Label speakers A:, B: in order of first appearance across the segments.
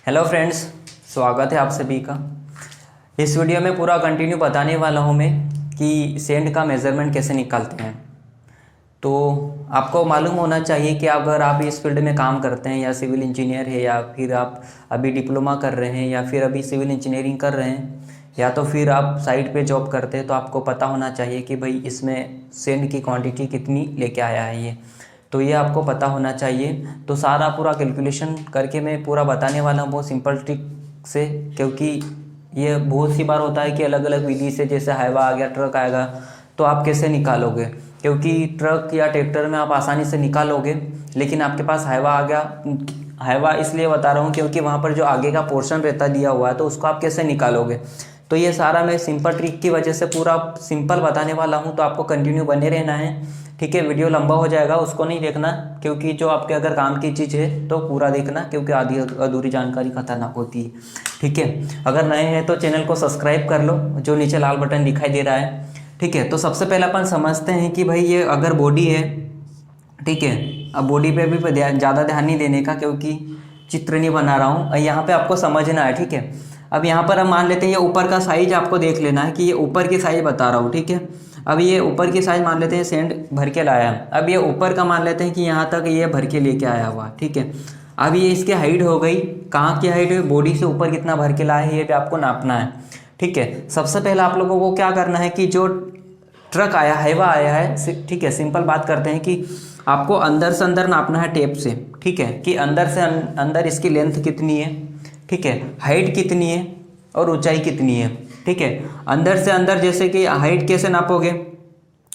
A: Hello friends, स्वागत है आप सभी का। इस वीडियो में पूरा कंटिन्यू बताने वाला हूँ मैं कि सेंड का मेज़रमेंट कैसे निकालते हैं। तो आपको मालूम होना चाहिए कि अगर आप इस फील्ड में काम करते हैं या सिविल इंजीनियर है या फिर आप अभी डिप्लोमा कर रहे हैं या फिर अभी सिविल इंजीनियरिंग कर रहे हैं या तो फिर आप साइट पे जॉब करते हैं, तो आपको पता होना चाहिए कि भाई इसमें सेंड की क्वांटिटी कितनी लेके आया है ये। तो ये आपको पता होना चाहिए। तो सारा पूरा कैलकुलेशन करके मैं पूरा बताने वाला हूँ बहुत सिंपल ट्रिक से, क्योंकि ये बहुत सी बार होता है कि अलग अलग विधि से, जैसे हाईवा आ गया, ट्रक आएगा, तो आप कैसे निकालोगे। क्योंकि ट्रक या ट्रैक्टर में आप आसानी से निकालोगे, लेकिन आपके पास हाईवा आ गया। हाईवा इसलिए बता रहा हूँ क्योंकि वहाँ पर जो आगे का पोर्शन रहता दिया हुआ है, तो उसको आप कैसे निकालोगे। तो ये सारा मैं सिंपल ट्रिक की वजह से पूरा सिंपल बताने वाला हूँ, तो आपको कंटिन्यू बने रहना है। ठीक है, वीडियो लंबा हो जाएगा, उसको नहीं देखना, क्योंकि जो आपके अगर काम की चीज़ है तो पूरा देखना, क्योंकि आधी अधूरी जानकारी खतरनाक होती है। ठीक है, अगर नए हैं तो चैनल को सब्सक्राइब कर लो, जो नीचे लाल बटन दिखाई दे रहा है। ठीक है, तो सबसे पहले अपन समझते हैं कि भाई ये अगर बॉडी है, ठीक है, अब बॉडी पे भी ज़्यादा ध्यान नहीं देने का, क्योंकि चित्र नहीं बना रहा हूँ, यहाँ पे आपको समझना है। ठीक है, अब यहाँ पर हम मान लेते हैं ये ऊपर का साइज आपको देख लेना है कि ये ऊपर की साइज बता रहा हूँ। ठीक है, अब ये ऊपर की साइज मान लेते हैं सेंड भर के लाया है। अब ये ऊपर का मान लेते हैं कि यहाँ तक ये भर के लेके आया हुआ। ठीक है, अब ये इसकी हाइट हो गई, कहाँ की हाइट हुई, बॉडी से ऊपर कितना भर के लाया है ये भी आपको नापना है। ठीक है, सबसे पहले आप लोगों को क्या करना है कि जो ट्रक आया, हाईवा आया है, ठीक है, सिंपल बात करते हैं कि आपको अंदर से अंदर नापना है टेप से। ठीक है, कि अंदर से अंदर इसकी लेंथ कितनी है, ठीक है, हाइट कितनी है और ऊंचाई कितनी है। ठीक है, अंदर से अंदर जैसे कि हाइट कैसे नापोगे,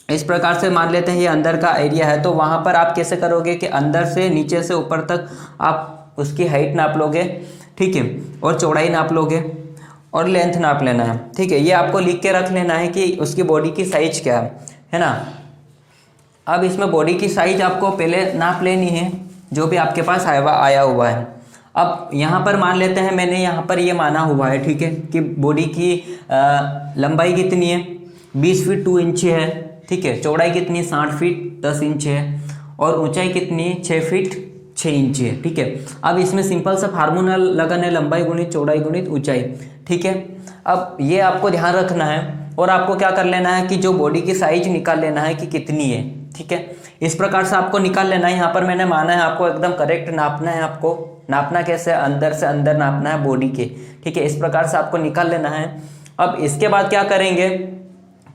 A: इस प्रकार से मान लेते हैं ये अंदर का एरिया है, तो वहाँ पर आप कैसे करोगे कि अंदर से नीचे से ऊपर तक आप उसकी हाइट नाप लोगे। ठीक है, और चौड़ाई नाप लोगे और लेंथ नाप लेना है। ठीक है, ये आपको लिख के रख लेना है कि उसकी बॉडी की साइज क्या है ना। अब इसमें बॉडी की साइज आपको पहले नाप लेनी है, जो भी आपके पास आया हुआ है। अब यहाँ पर मान लेते हैं, मैंने यहाँ पर ये माना हुआ है, ठीक है, कि बॉडी की लंबाई कितनी है, 20 फीट 2 इंच है। ठीक है, चौड़ाई कितनी है, 60 फीट 10 इंच है, और ऊंचाई कितनी है, 6 फीट 6 इंच है। ठीक है, अब इसमें सिंपल सा फार्मूला लगाना है, लंबाई गुणित चौड़ाई गुणित ऊंचाई। ठीक है, अब ये आपको ध्यान रखना है, और आपको क्या कर लेना है कि जो बॉडी की साइज निकाल लेना है कि कितनी है। ठीक है, इस प्रकार से आपको निकाल लेना है। यहाँ पर मैंने माना है, आपको एकदम करेक्ट नापना है। आपको नापना कैसे, अंदर से अंदर नापना है बॉडी के। ठीक है, इस प्रकार से आपको निकाल लेना है। अब इसके बाद क्या करेंगे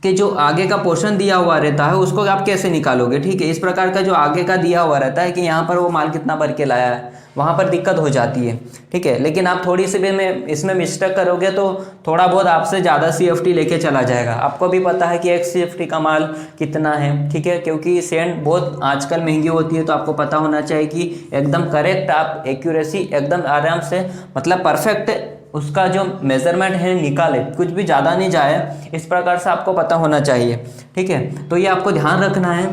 A: कि जो आगे का पोर्शन दिया हुआ रहता है उसको आप कैसे निकालोगे। ठीक है, इस प्रकार का जो आगे का दिया हुआ रहता है कि यहाँ पर वो माल कितना भर के लाया है, वहाँ पर दिक्कत हो जाती है। ठीक है, लेकिन आप थोड़ी सी भी में इसमें मिस्टेक करोगे तो थोड़ा बहुत आपसे ज़्यादा CFT लेके चला जाएगा। आपको भी पता है कि एक CFT का माल कितना है। ठीक है, क्योंकि सेंड बहुत आजकल महंगी होती है, तो आपको पता होना चाहिए कि एकदम करेक्ट आप एक्यूरेसी एकदम आराम से, मतलब परफेक्ट उसका जो मेजरमेंट है निकाले, कुछ भी ज़्यादा नहीं जाए, इस प्रकार से आपको पता होना चाहिए। ठीक है, तो ये आपको ध्यान रखना है।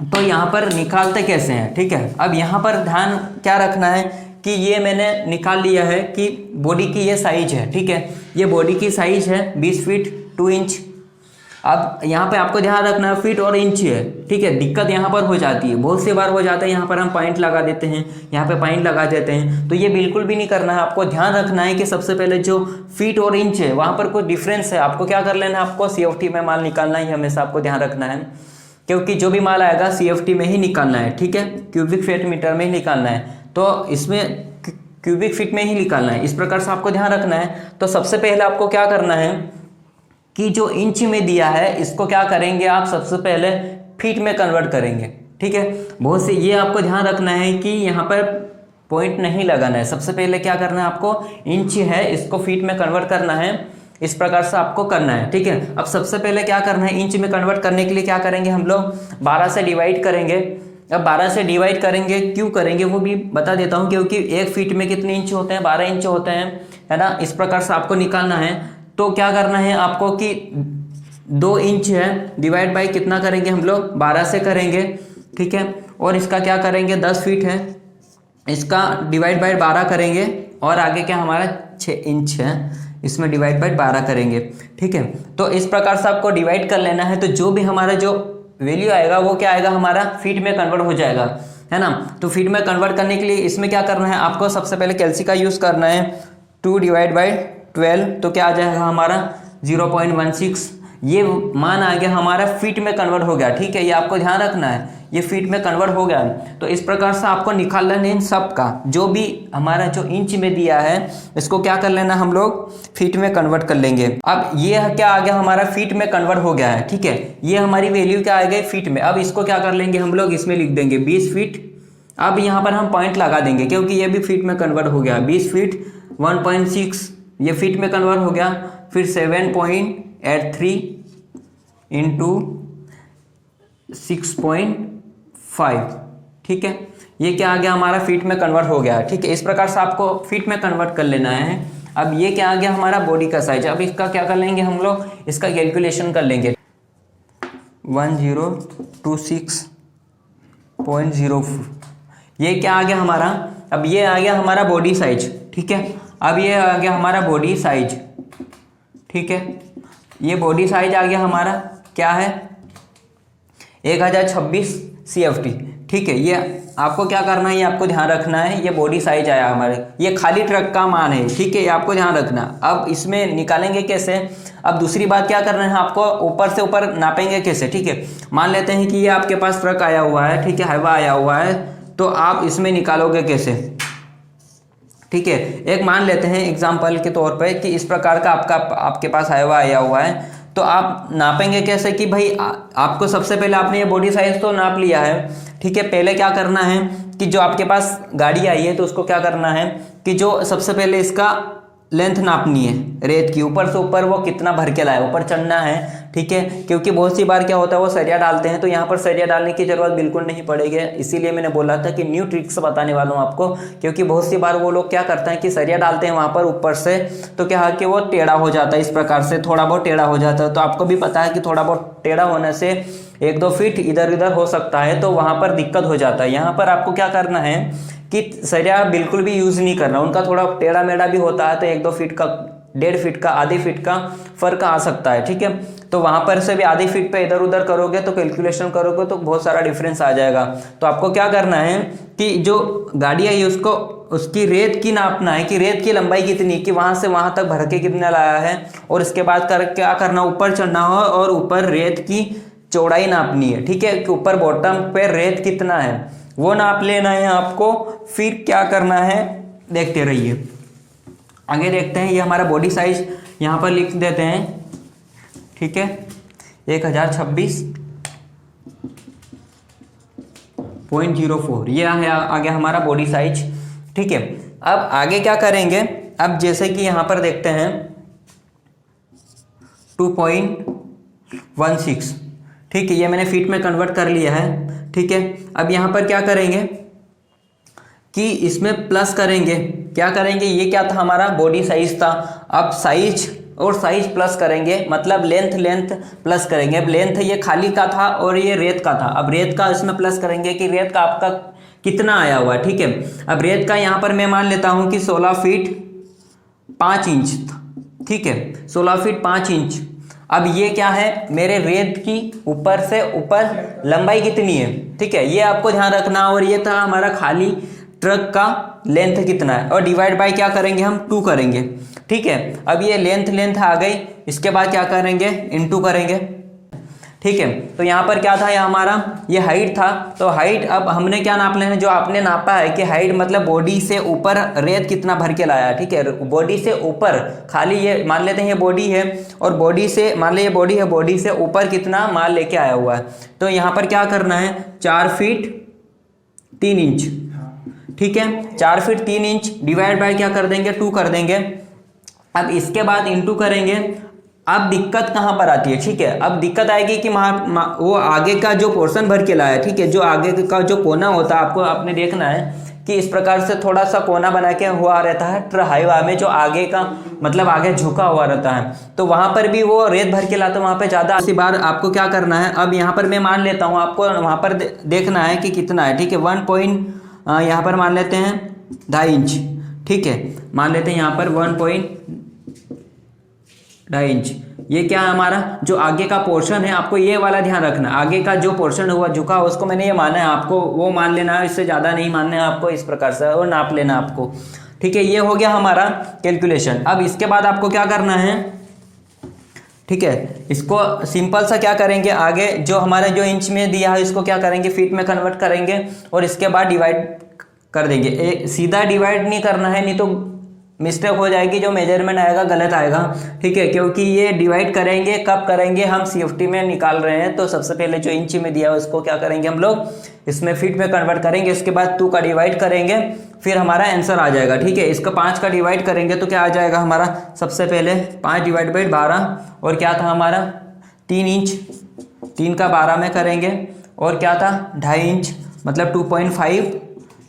A: तो यहाँ पर निकालते कैसे हैं। ठीक है, अब यहाँ पर ध्यान क्या रखना है कि ये मैंने निकाल लिया है कि बॉडी की ये साइज है। ठीक है, ये बॉडी की साइज है 20 फीट 2 इंच। अब यहाँ पे आपको ध्यान रखना है फीट और इंच है। ठीक है, दिक्कत यहाँ पर हो जाती है, बहुत सी बार हो जाता है, यहाँ पर हम पॉइंट लगा देते हैं, यहाँ पे पॉइंट लगा देते हैं, तो ये बिल्कुल भी नहीं करना है। आपको ध्यान रखना है कि सबसे पहले जो फीट और इंच है वहाँ पर कोई डिफरेंस है, आपको क्या कर लेना है, आपको CFT में माल निकालना ही हमेशा आपको ध्यान रखना है, क्योंकि जो भी माल आएगा CFT में ही निकालना है। ठीक है, क्यूबिक फीट मीटर में ही निकालना है, तो इसमें क्यूबिक फीट में ही निकालना है। इस प्रकार से आपको ध्यान रखना है। तो सबसे पहले आपको क्या करना है कि जो इंच में दिया है इसको क्या करेंगे, आप सबसे पहले फीट में कन्वर्ट करेंगे। ठीक है, बहुत से ये आपको ध्यान रखना है कि यहाँ पर पॉइंट नहीं लगाना है। सबसे पहले क्या करना है, आपको इंच है इसको फीट में कन्वर्ट करना है, इस प्रकार से आपको करना है। ठीक है, अब सबसे पहले क्या करना है, इंच में कन्वर्ट करने के लिए क्या करेंगे, हम लोग 12 से डिवाइड करेंगे। अब 12 से डिवाइड करेंगे, क्यों करेंगे वो भी बता देता हूँ, क्योंकि एक फीट में कितने इंच होते हैं, 12 इंच होते हैं, है ना। इस प्रकार से आपको निकालना है। तो क्या करना है आपको कि 2 इंच है, डिवाइड बाई कितना करेंगे हम लोग, 12 से करेंगे। ठीक है, और इसका क्या करेंगे, 10 फीट है, इसका डिवाइड बाई 12 करेंगे, और आगे क्या हमारा 6 इंच है, इसमें डिवाइड बाई 12 करेंगे। ठीक है, तो इस प्रकार से आपको डिवाइड कर लेना है। तो जो भी हमारा जो वैल्यू आएगा वो क्या आएगा, हमारा फीट में कन्वर्ट हो जाएगा। है ना। तो फीट में कन्वर्ट करने के लिए इसमें क्या करना है, आपको सबसे पहले कैलसी का यूज़ करना है। 2/12, तो क्या आ जाएगा हमारा 0.16। ये मान आ गया हमारा फीट में कन्वर्ट हो गया, ठीक है। ये आपको ध्यान रखना है, ये फीट में कन्वर्ट हो गया। तो इस प्रकार से आपको निकाल लेना इन सब का, जो भी हमारा जो इंच में दिया है इसको क्या कर लेना, हम लोग फीट में कन्वर्ट कर लेंगे। अब ये क्या आ गया हमारा फीट में कन्वर्ट हो गया है, ठीक है। ये हमारी वैल्यू क्या आ गई फीट में। अब इसको क्या कर लेंगे हम लोग, इसमें लिख देंगे 20 फीट। अब यहाँ पर हम पॉइंट लगा देंगे क्योंकि ये भी फीट में कन्वर्ट हो गया। 20 फीट 1.6 ये फीट में कन्वर्ट हो गया। फिर 7.83 इंटू 6.5, ठीक है। ये क्या आ गया हमारा फीट में कन्वर्ट हो गया, ठीक है। इस प्रकार से आपको फीट में कन्वर्ट कर लेना है। अब ये क्या आ गया हमारा बॉडी का साइज। अब इसका क्या कर लेंगे हम लोग, इसका कैलकुलेशन कर लेंगे। 1026.04 ये क्या आ गया हमारा। अब ये आ गया हमारा बॉडी साइज, ठीक है। अब ये आ गया हमारा बॉडी साइज, ठीक है। ये बॉडी साइज आ गया हमारा क्या है 1026 CFT, ठीक है। ये आपको क्या करना है, ये आपको ध्यान रखना है। ये बॉडी साइज आया हमारे, ये खाली ट्रक का मान है, ठीक है। ये आपको ध्यान रखना। अब इसमें निकालेंगे कैसे। अब दूसरी बात क्या करना है आपको, ऊपर से ऊपर नापेंगे कैसे, ठीक है। मान लेते हैं कि ये आपके पास ट्रक आया हुआ है, ठीक है, हाईवा आया हुआ है। तो आप इसमें निकालोगे कैसे, ठीक है। एक मान लेते हैं एग्जाम्पल के तौर पे कि इस प्रकार का आपके पास हाईवा आया हुआ है। तो आप नापेंगे कैसे कि भाई आपको सबसे पहले आपने ये बॉडी साइज तो नाप लिया है, ठीक है। पहले क्या करना है कि जो आपके पास गाड़ी आई है तो उसको क्या करना है कि जो सबसे पहले इसका लेंथ नापनी है रेत की, ऊपर से ऊपर वो कितना भर के लाए, ऊपर चढ़ना है, ठीक है। क्योंकि बहुत सी बार क्या होता है वो सरिया डालते हैं, तो यहाँ पर सरिया डालने की जरूरत बिल्कुल नहीं पड़ेगी। इसीलिए मैंने बोला था कि न्यू ट्रिक्स बताने वाला हूँ आपको। क्योंकि बहुत सी बार वो लोग क्या करते हैं कि सरिया डालते हैं वहाँ पर ऊपर से, तो क्या है कि वो टेढ़ा हो जाता है, इस प्रकार से थोड़ा बहुत टेढ़ा हो जाता है। तो आपको भी पता है कि थोड़ा बहुत टेढ़ा होने से 1-2 फीट इधर उधर हो सकता है, तो वहाँ पर दिक्कत हो जाता है। यहाँ पर आपको क्या करना है कि सरिया बिल्कुल भी यूज़ नहीं करना, उनका थोड़ा टेढ़ा मेढ़ा भी होता है, तो 1-2 फीट का, 1.5 फीट का, आधे फीट का फर्क आ सकता है, ठीक है। तो वहाँ पर से भी आधे फीट पे इधर उधर करोगे तो कैलकुलेशन करोगे तो बहुत सारा डिफरेंस आ जाएगा। तो आपको क्या करना है कि जो गाड़ी आई उसको उसकी रेत की नापना है कि रेत की लंबाई कितनी, कि वहाँ से वहाँ तक भर के कितना लाया है। और इसके बाद क्या करना, ऊपर चढ़ना हो और ऊपर रेत की चौड़ाई नापनी है, ठीक है। कि ऊपर बॉटम पे रेत कितना है वो नाप लेना है आपको। फिर क्या करना है देखते रहिए, आगे देखते हैं। ये हमारा बॉडी साइज यहाँ पर लिख देते हैं, ठीक है। 1026.04 ये आ गया हमारा बॉडी साइज, ठीक है। अब आगे क्या करेंगे, अब जैसे कि यहाँ पर देखते हैं 2.16, ठीक है। ये मैंने फीट में कन्वर्ट कर लिया है, ठीक है। अब यहाँ पर क्या करेंगे कि इसमें प्लस करेंगे। क्या करेंगे, ये क्या था हमारा बॉडी साइज था। अब साइज और साइज प्लस करेंगे, मतलब लेंथ प्लस करेंगे। अब लेंथ ये खाली का था और ये रेत का था। अब रेत का इसमें प्लस करेंगे कि रेत का आपका कितना आया हुआ है, ठीक है। अब रेत का यहाँ पर मैं मान लेता हूँ कि 16 फीट 5 इंच, ठीक है। 16 फीट 5 इंच। अब ये क्या है, मेरे रेत की ऊपर से ऊपर लंबाई कितनी है, ठीक है। ये आपको ध्यान रखना। और ये था हमारा खाली ट्रक का लेंथ कितना है, और डिवाइड बाय क्या करेंगे हम 2 करेंगे, ठीक है। अब ये लेंथ आ गई, इसके बाद क्या करेंगे इनटू करेंगे, ठीक है। तो यहाँ पर क्या था, ये हमारा ये हाइट था। तो हाइट अब हमने क्या नाप लेना, जो आपने नापा है कि हाइट मतलब बॉडी से ऊपर रेत कितना भर के लाया, ठीक है। बॉडी से ऊपर खाली ये मान लेते हैं ये बॉडी है, और बॉडी से मान ली ये बॉडी है, बॉडी से ऊपर कितना माल लेके आया हुआ है। तो यहाँ पर क्या करना है 4 फीट 3 इंच, ठीक है। 4 फीट 3 इंच डिवाइड बाय क्या कर देंगे 2 कर देंगे। अब इसके बाद इंटू करेंगे। अब दिक्कत कहाँ पर आती है, ठीक है। अब दिक्कत आएगी कि वो आगे का जो पोर्शन भर के लाया, ठीक है। जो आगे का जो कोना होता है आपको आपने देखना है कि इस प्रकार से थोड़ा सा कोना बना के हुआ रहता है हाईवा में, जो आगे का मतलब आगे झुका हुआ रहता है। तो वहाँ पर भी वो रेत भर के लाता है, वहाँ पे ज़्यादा इसी बार आपको क्या करना है। अब यहाँ पर मैं मान लेता हूँ, आपको वहाँ पर देखना है कि कितना है, ठीक है। यहाँ पर मान लेते हैं 2.5 इंच, ठीक है। मान लेते हैं यहाँ पर 1.2 इंच, ये क्या है हमारा जो आगे का पोर्शन है, आपको ये वाला ध्यान रखना, आगे का जो पोर्शन हुआ झुका उसको मैंने ये माना है, आपको वो मान लेना है, इससे ज़्यादा नहीं मानना है आपको, इस प्रकार से और नाप लेना आपको। ठीक है, ये हो गया हमारा कैलकुलेशन। अब इसके बाद आपको क्या करना है, ठीक है, इसको सिंपल सा क्या करेंगे, आगे जो हमारे जो इंच में दिया है इसको क्या करेंगे, फीट में कन्वर्ट करेंगे और इसके बाद डिवाइड कर देंगे। सीधा डिवाइड नहीं करना है, नहीं तो मिस्टेक हो जाएगी, जो मेजरमेंट आएगा गलत आएगा। ठीक है, क्योंकि ये डिवाइड करेंगे, कब करेंगे, हम सीएफटी में निकाल रहे हैं, तो सबसे पहले जो इंच में दिया है उसको क्या करेंगे हम लोग इसमें फीट में कन्वर्ट करेंगे, उसके बाद 2 का डिवाइड करेंगे, फिर हमारा आंसर आ जाएगा। ठीक है, इसका 5 का डिवाइड करेंगे तो क्या आ जाएगा हमारा, सबसे पहले 5 डिवाइड बाई 12 और क्या था हमारा 3 इंच, 3 का 12 में करेंगे और क्या था 2.5 इंच, मतलब 2.5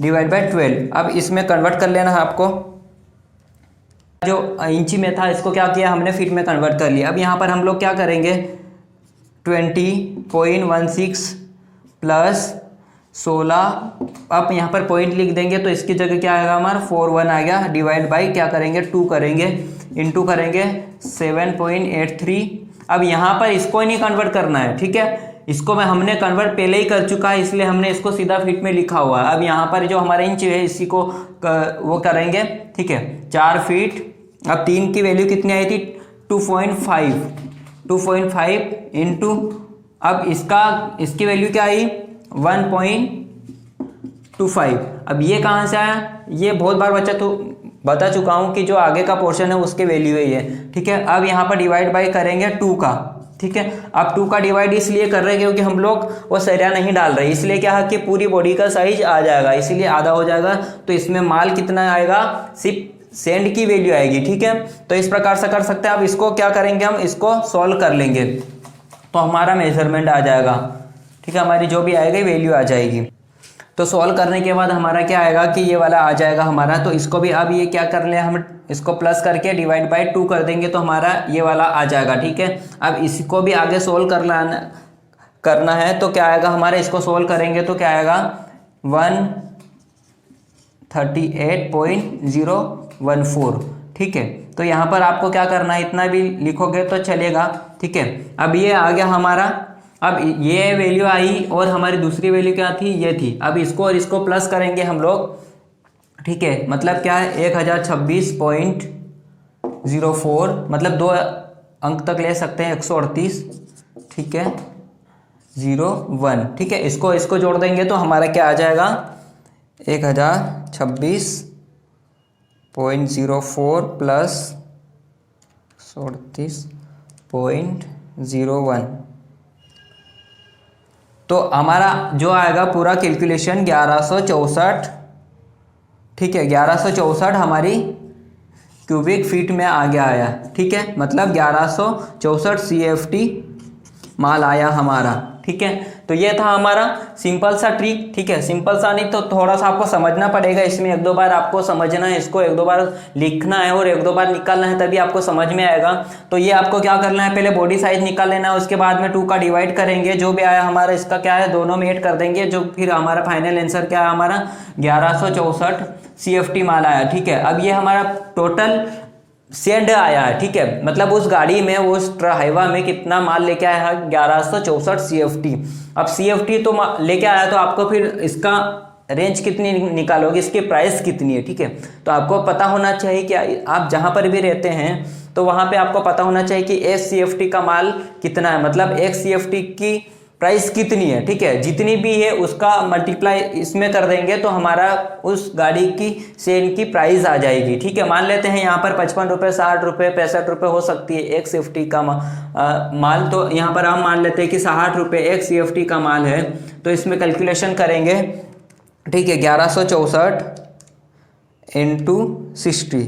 A: डिवाइड बाई 12। अब इसमें कन्वर्ट कर लेना है आपको, जो इंची में था इसको क्या किया हमने फीट में कन्वर्ट कर लिया। अब यहाँ पर हम लोग क्या करेंगे 20.16 प्लस 16, अब यहाँ पर पॉइंट लिख देंगे तो इसकी जगह क्या आएगा हमारा 41 आ गया, डिवाइड बाई क्या करेंगे 2 करेंगे, इंटू करेंगे 7.83। अब यहाँ पर इसको ही नहीं कन्वर्ट करना है, ठीक है, इसको हमने कन्वर्ट पहले ही कर चुका है, इसलिए हमने इसको सीधा फीट में लिखा हुआ है। अब यहाँ पर जो हमारा इंच है इसी को वो करेंगे। ठीक है, 4 फीट, अब 3 की वैल्यू कितनी आई थी 2.5 इंटू, अब इसकी वैल्यू क्या आई 1.25। अब ये कहाँ से आया, ये बहुत बार बता चुका हूँ कि जो आगे का पोर्शन है उसके वैल्यू ही है। ठीक है, अब यहाँ पर डिवाइड बाई करेंगे 2 का। ठीक है, अब 2 का डिवाइड इसलिए कर रहे हैं क्योंकि हम लोग वो सरिया नहीं डाल रहे, इसलिए क्या है कि पूरी बॉडी का साइज आ जाएगा, इसीलिए आधा हो जाएगा, तो इसमें माल कितना आएगा, सिर्फ सेंड की वैल्यू आएगी। ठीक है, तो इस प्रकार से कर सकते हैं। अब इसको क्या करेंगे, हम इसको सॉल्व कर लेंगे तो हमारा मेजरमेंट आ जाएगा। ठीक है, हमारी जो भी आएगी वैल्यू आ जाएगी। तो सॉल्व करने के बाद हमारा क्या आएगा कि ये वाला आ जाएगा हमारा, तो इसको भी अब ये क्या कर ले, हम इसको प्लस करके डिवाइड बाई 2 कर देंगे तो हमारा ये वाला आ जाएगा। ठीक है, अब इसको भी आगे सोल्व करना है तो क्या आएगा हमारा, इसको सोल्व करेंगे तो क्या आएगा 138.014। ठीक है, तो यहाँ पर आपको क्या करना है, इतना भी लिखोगे तो चलेगा। ठीक है, अब ये आ गया हमारा, अब ये वैल्यू आई और हमारी दूसरी वैल्यू क्या थी, ये थी। अब इसको और इसको प्लस करेंगे हम लोग। ठीक है, मतलब क्या है 1026.04, मतलब 2 अंक तक ले सकते हैं 138। ठीक है, 01। ठीक है, इसको जोड़ देंगे तो हमारा क्या आ जाएगा 1026.04 प्लस 38.01, तो हमारा जो आएगा पूरा कैलकुलेशन 1164। ठीक है, 1164 हमारी क्यूबिक फीट में आ गया आया। ठीक है, मतलब 1164 CFT माल आया हमारा। ठीक है, तो ये था हमारा सिंपल सा ट्रिक। ठीक है, सिंपल सा नहीं तो थोड़ा सा आपको समझना पड़ेगा, इसमें 1-2 बार आपको समझना है, इसको 1-2 बार लिखना है और 1-2 बार निकालना है, तभी आपको समझ में आएगा। तो ये आपको क्या करना है, पहले बॉडी साइज निकाल लेना है, उसके बाद में 2 का डिवाइड करेंगे, जो भी आया हमारा इसका क्या है दोनों में ऐड कर देंगे, जो फिर हमारा फाइनल आंसर क्या है हमारा 1164 CFT माल आया। ठीक है, अब ये हमारा टोटल सेंड आया है। ठीक है, मतलब उस गाड़ी में उस हाईवा में कितना माल लेके आया है 1164 CFT। अब CFT तो लेके आया तो आपको फिर इसका रेंज कितनी निकालोगे, इसकी प्राइस कितनी है। ठीक है, तो आपको पता होना चाहिए कि आप जहां पर भी रहते हैं तो वहां पे आपको पता होना चाहिए कि एक CFT का माल कितना है, मतलब एक CFT की प्राइस कितनी है। ठीक है, जितनी भी है उसका मल्टीप्लाई इसमें कर देंगे तो हमारा उस गाड़ी की सेल की प्राइस आ जाएगी। ठीक है, मान लेते हैं यहाँ पर 55 रुपये, 60 रुपये, 65 रुपये हो सकती है एक CFT का माल, तो यहाँ पर हम मान लेते हैं कि 60 रुपये एक CFT का माल है, तो इसमें कैलकुलेशन करेंगे। ठीक है, 1164 इंटू 60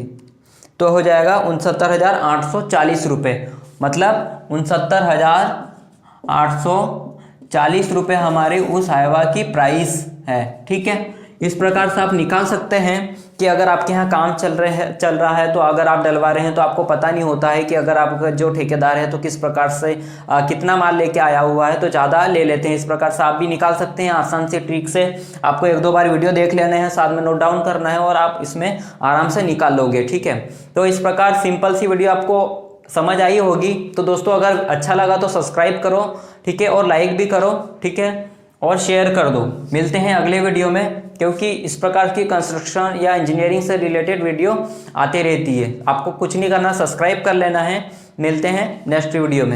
A: तो हो जाएगा 69,840 रुपये, मतलब 69,840 रुपये हमारे उस हाईवा की प्राइस है। ठीक है, इस प्रकार से आप निकाल सकते हैं कि अगर आपके यहाँ काम चल रहा है तो अगर आप डलवा रहे हैं तो आपको पता नहीं होता है कि अगर आपका जो ठेकेदार है तो किस प्रकार से कितना माल लेके आया हुआ है, तो ज़्यादा ले लेते हैं। इस प्रकार से आप भी निकाल सकते हैं आसान से ट्रिक से। आपको 1-2 बार वीडियो देख लेने हैं, साथ में नोट डाउन करना है और आप इसमें आराम से निकाल लोगे। ठीक है, तो इस प्रकार सिंपल सी वीडियो आपको समझ आई होगी। तो दोस्तों अगर अच्छा लगा तो सब्सक्राइब करो, ठीक है, और लाइक भी करो, ठीक है, और शेयर कर दो। मिलते हैं अगले वीडियो में, क्योंकि इस प्रकार की कंस्ट्रक्शन या इंजीनियरिंग से रिलेटेड वीडियो आती रहती है। आपको कुछ नहीं करना, सब्सक्राइब कर लेना है। मिलते हैं नेक्स्ट वीडियो में।